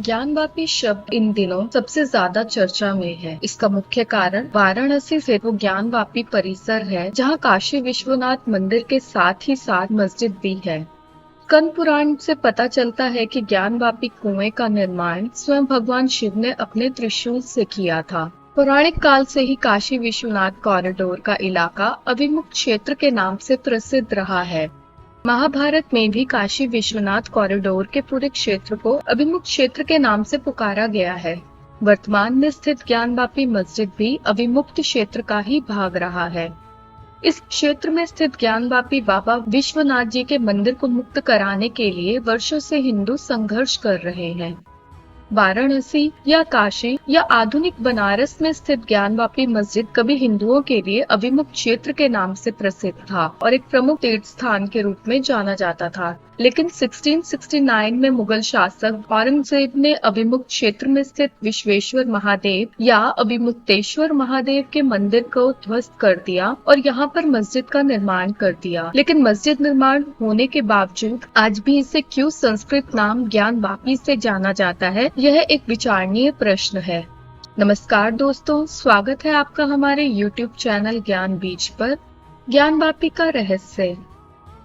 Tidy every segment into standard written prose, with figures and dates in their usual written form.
ज्ञानवापी शब्द इन दिनों सबसे ज्यादा चर्चा में है। इसका मुख्य कारण वाराणसी से वो ज्ञानवापी परिसर है, जहाँ काशी विश्वनाथ मंदिर के साथ ही साथ मस्जिद भी है। स्कंद पुराण से पता चलता है कि ज्ञानवापी कुएं का निर्माण स्वयं भगवान शिव ने अपने त्रिशूल से किया था। पौराणिक काल से ही काशी विश्वनाथ कॉरिडोर का इलाका अभिमुक्त क्षेत्र के नाम से प्रसिद्ध रहा है। महाभारत में भी काशी विश्वनाथ कॉरिडोर के पूरे क्षेत्र को अभिमुक्त क्षेत्र के नाम से पुकारा गया है। वर्तमान में स्थित ज्ञानवापी मस्जिद भी अभिमुक्त क्षेत्र का ही भाग रहा है। इस क्षेत्र में स्थित ज्ञानवापी बाबा विश्वनाथ जी के मंदिर को मुक्त कराने के लिए वर्षों से हिंदू संघर्ष कर रहे हैं। वाराणसी या काशी या आधुनिक बनारस में स्थित ज्ञानवापी मस्जिद कभी हिंदुओं के लिए अभिमुक्त क्षेत्र के नाम से प्रसिद्ध था और एक प्रमुख तीर्थ स्थान के रूप में जाना जाता था। लेकिन 1669 में मुगल शासक औरंगजेब ने अभिमुक्त क्षेत्र में स्थित विश्वेश्वर महादेव या अभिमुक्तेश्वर महादेव के मंदिर को ध्वस्त कर दिया और यहाँ पर मस्जिद का निर्माण कर दिया। लेकिन मस्जिद निर्माण होने के बावजूद आज भी इसे क्यों संस्कृत नाम ज्ञानवापी से जाना जाता है, यह एक विचारणीय प्रश्न है। नमस्कार दोस्तों, स्वागत है आपका हमारे YouTube चैनल ज्ञान बीज पर। ज्ञानवापी का रहस्य।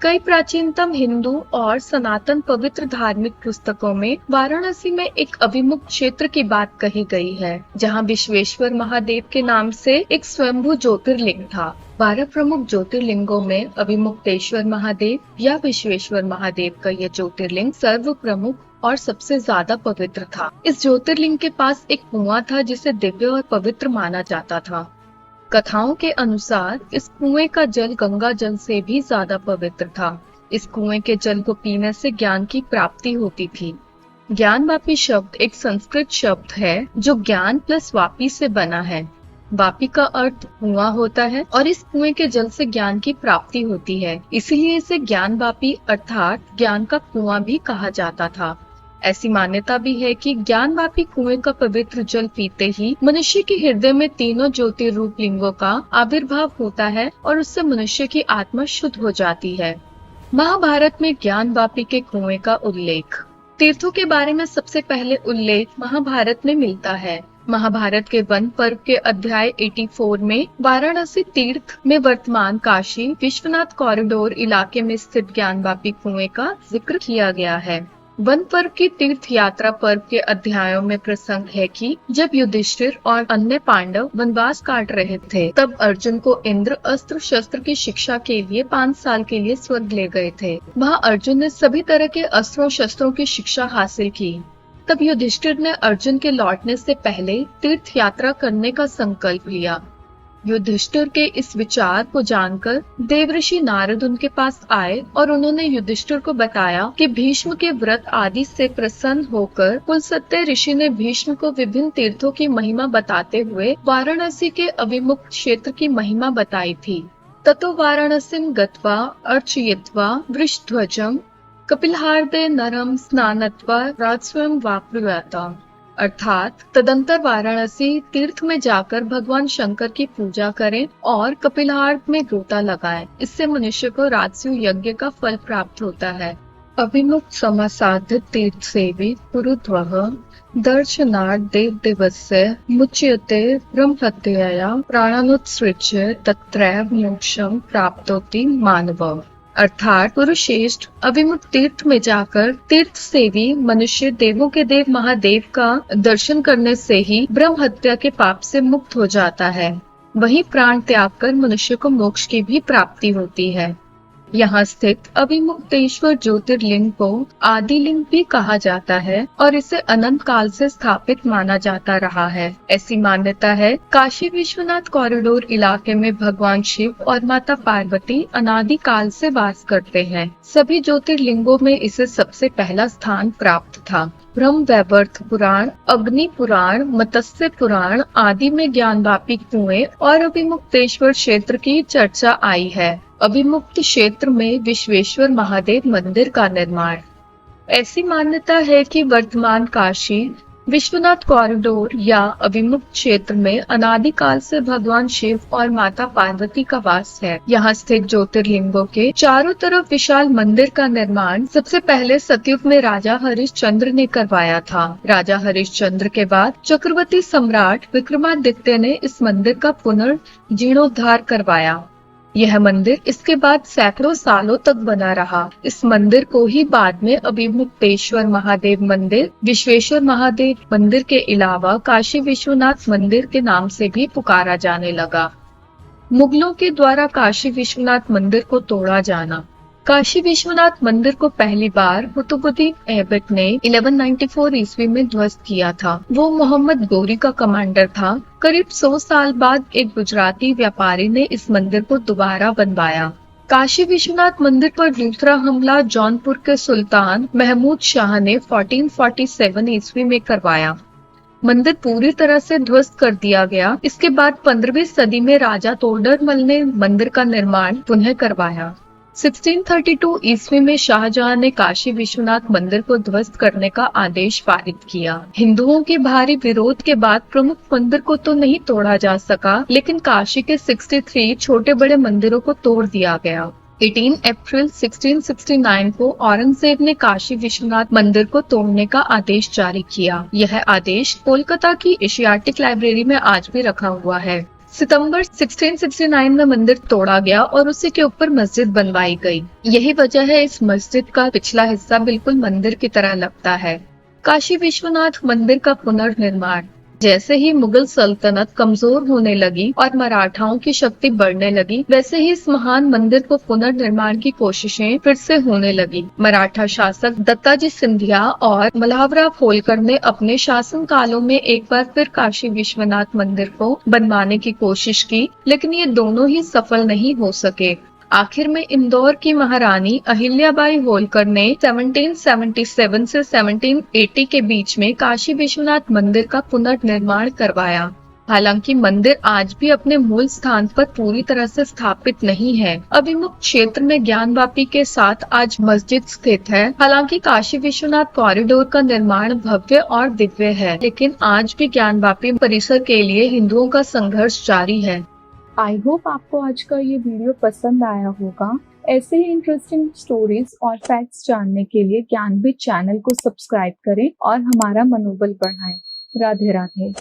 कई प्राचीनतम हिंदू और सनातन पवित्र धार्मिक पुस्तकों में वाराणसी में एक अभिमुक्त क्षेत्र की बात कही गई है, जहां विश्वेश्वर महादेव के नाम से एक स्वयंभू ज्योतिर्लिंग था। 12 प्रमुख ज्योतिर्लिंगों में अभिमुक्तेश्वर महादेव या विश्वेश्वर महादेव का यह ज्योतिर्लिंग सर्व प्रमुख और सबसे ज्यादा पवित्र था। इस ज्योतिर्लिंग के पास एक कुआं था जिसे दिव्य और पवित्र माना जाता था। कथाओं के अनुसार इस कुएं का जल गंगा जल से भी ज्यादा पवित्र था। इस कुएं के जल को पीने से ज्ञान की प्राप्ति होती थी। ज्ञानवापी शब्द एक संस्कृत शब्द है जो ज्ञान प्लस वापी से बना है। वापी का अर्थ कुआं होता है और इस कुएं के जल से ज्ञान की प्राप्ति होती है, इसीलिए इसे ज्ञानवापी अर्थात ज्ञान का कुआं भी कहा जाता था। ऐसी मान्यता भी है कि ज्ञानवापी कुएं का पवित्र जल पीते ही मनुष्य के हृदय में तीनों ज्योतिर्रूप लिंगों का आविर्भाव होता है और उससे मनुष्य की आत्मा शुद्ध हो जाती है। महाभारत में ज्ञानवापी के कुएं का उल्लेख। तीर्थों के बारे में सबसे पहले उल्लेख महाभारत में मिलता है। महाभारत के वन पर्व के अध्याय 84 में वाराणसी तीर्थ में वर्तमान काशी विश्वनाथ कॉरिडोर इलाके में स्थित ज्ञानवापी कुएं का जिक्र किया गया है। वन पर्व की तीर्थ यात्रा पर्व के अध्यायों में प्रसंग है कि जब युधिष्ठिर और अन्य पांडव वनवास काट रहे थे, तब अर्जुन को इंद्र अस्त्र शस्त्र की शिक्षा के लिए 5 साल के लिए स्वर्ग ले गए थे। वहाँ अर्जुन ने सभी तरह के अस्त्रों शस्त्रों की शिक्षा हासिल की। तब युधिष्ठिर ने अर्जुन के लौटने से पहले तीर्थ यात्रा करने का संकल्प लिया। युधिष्ठिर के इस विचार को जानकर देवऋषि नारद उनके पास आए और उन्होंने युधिष्ठिर को बताया कि भीष्म के व्रत आदि से प्रसन्न होकर कुलसत्य ऋषि ने भीष्म को विभिन्न तीर्थों की महिमा बताते हुए वाराणसी के अभिमुक्त क्षेत्र की महिमा बताई थी। ततो वाराणसीं गत्वा अर्चयित्वा वृषध्वजं कपिलहार्दे नरम स्नानत्वा राजस्वं वाप्नुयात। अर्थात तदंतर वाराणसी तीर्थ में जाकर भगवान शंकर की पूजा करें और कपिलहार्द में गोता लगाएं। इससे मनुष्य को राजस्व यज्ञ का फल प्राप्त होता है। अभिमुक्त समासाधित तीर्थ सेवी पुरुद्वः दर्शनार्थ देव दिवस्य मुच्यते ब्रह्महत्याया प्राणानुत्सृज्य तत्रैव मोक्षं प्राप्नोति मानवः। अर्थात पुरुषेष्ठ अभिमुक्त तीर्थ में जाकर तीर्थ सेवी मनुष्य देवों के देव महादेव का दर्शन करने से ही ब्रह्म हत्या के पाप से मुक्त हो जाता है। वहीं प्राण त्याग कर मनुष्य को मोक्ष की भी प्राप्ति होती है। यहाँ स्थित अभिमुक्तेश्वर ज्योतिर्लिंग को आदिलिंग भी कहा जाता है और इसे अनंत काल से स्थापित माना जाता रहा है। ऐसी मान्यता है काशी विश्वनाथ कॉरिडोर इलाके में भगवान शिव और माता पार्वती अनादि काल से वास करते हैं। सभी ज्योतिर्लिंगों में इसे सबसे पहला स्थान प्राप्त था। ब्रह्म वैवर्त पुराण, अग्नि पुराण, मत्स्य पुराण आदि में ज्ञानवापी कुएं और अभिमुक्तेश्वर क्षेत्र की चर्चा आई है। अभिमुक्त क्षेत्र में विश्वेश्वर महादेव मंदिर का निर्माण। ऐसी मान्यता है कि वर्तमान काशी विश्वनाथ कॉरिडोर या अभिमुख क्षेत्र में अनादिकाल से भगवान शिव और माता पार्वती का वास है। यहाँ स्थित ज्योतिर्लिंगों के चारों तरफ विशाल मंदिर का निर्माण सबसे पहले सतयुग में राजा हरिश्चंद्र ने करवाया था। राजा हरिश्चंद्र के बाद चक्रवर्ती सम्राट विक्रमादित्य ने इस मंदिर का पुनर्जीर्णोद्धार करवाया। यह मंदिर इसके बाद सैकड़ों सालों तक बना रहा। इस मंदिर को ही बाद में अभिमुक्तेश्वर महादेव मंदिर, विश्वेश्वर महादेव मंदिर के अलावा काशी विश्वनाथ मंदिर के नाम से भी पुकारा जाने लगा। मुगलों के द्वारा काशी विश्वनाथ मंदिर को तोड़ा जाना। काशी विश्वनाथ मंदिर को पहली बार कुतुबुद्दीन ऐबक ने 1194 ईस्वी में ध्वस्त किया था। वो मोहम्मद गोरी का कमांडर था। करीब 100 साल बाद एक गुजराती व्यापारी ने इस मंदिर को दोबारा बनवाया। काशी विश्वनाथ मंदिर पर दूसरा हमला जौनपुर के सुल्तान महमूद शाह ने 1447 ईस्वी में करवाया। मंदिर पूरी तरह से ध्वस्त कर दिया गया। इसके बाद 15वीं सदी में राजा तोडरमल ने मंदिर का निर्माण पुनः करवाया। 1632 ईस्वी में शाहजहां ने काशी विश्वनाथ मंदिर को ध्वस्त करने का आदेश पारित किया। हिंदुओं के भारी विरोध के बाद प्रमुख मंदिर को तो नहीं तोड़ा जा सका, लेकिन काशी के 63 छोटे बड़े मंदिरों को तोड़ दिया गया। 18 अप्रैल 1669 को औरंगजेब ने काशी विश्वनाथ मंदिर को तोड़ने का आदेश जारी किया। यह आदेश कोलकाता की एशियाटिक लाइब्रेरी में आज भी रखा हुआ है। सितंबर 1669 में मंदिर तोड़ा गया और उसी के ऊपर मस्जिद बनवाई गई। यही वजह है इस मस्जिद का पिछला हिस्सा बिल्कुल मंदिर की तरह लगता है। काशी विश्वनाथ मंदिर का पुनर्निर्माण। जैसे ही मुगल सल्तनत कमजोर होने लगी और मराठाओं की शक्ति बढ़ने लगी, वैसे ही इस महान मंदिर को पुनर्निर्माण की कोशिशें फिर से होने लगी। मराठा शासक दत्ताजी सिंधिया और मल्हारराव होलकर ने अपने शासन कालों में एक बार फिर काशी विश्वनाथ मंदिर को बनवाने की कोशिश की, लेकिन ये दोनों ही सफल नहीं हो सके। आखिर में इंदौर की महारानी अहिल्याबाई होलकर ने 1777 से 1780 के बीच में काशी विश्वनाथ मंदिर का पुनर्निर्माण करवाया। हालांकि मंदिर आज भी अपने मूल स्थान पर पूरी तरह से स्थापित नहीं है। अभिमुख क्षेत्र में ज्ञानवापी के साथ आज मस्जिद स्थित है। हालांकि काशी विश्वनाथ कॉरिडोर का निर्माण भव्य और दिव्य है, लेकिन आज भी ज्ञानवापी परिसर के लिए हिंदुओं का संघर्ष जारी है। आई होप आपको आज का ये वीडियो पसंद आया होगा। ऐसे ही इंटरेस्टिंग स्टोरीज और फैक्ट्स जानने के लिए ज्ञानबीज चैनल को सब्सक्राइब करें और हमारा मनोबल बढ़ाएं। राधे राधे।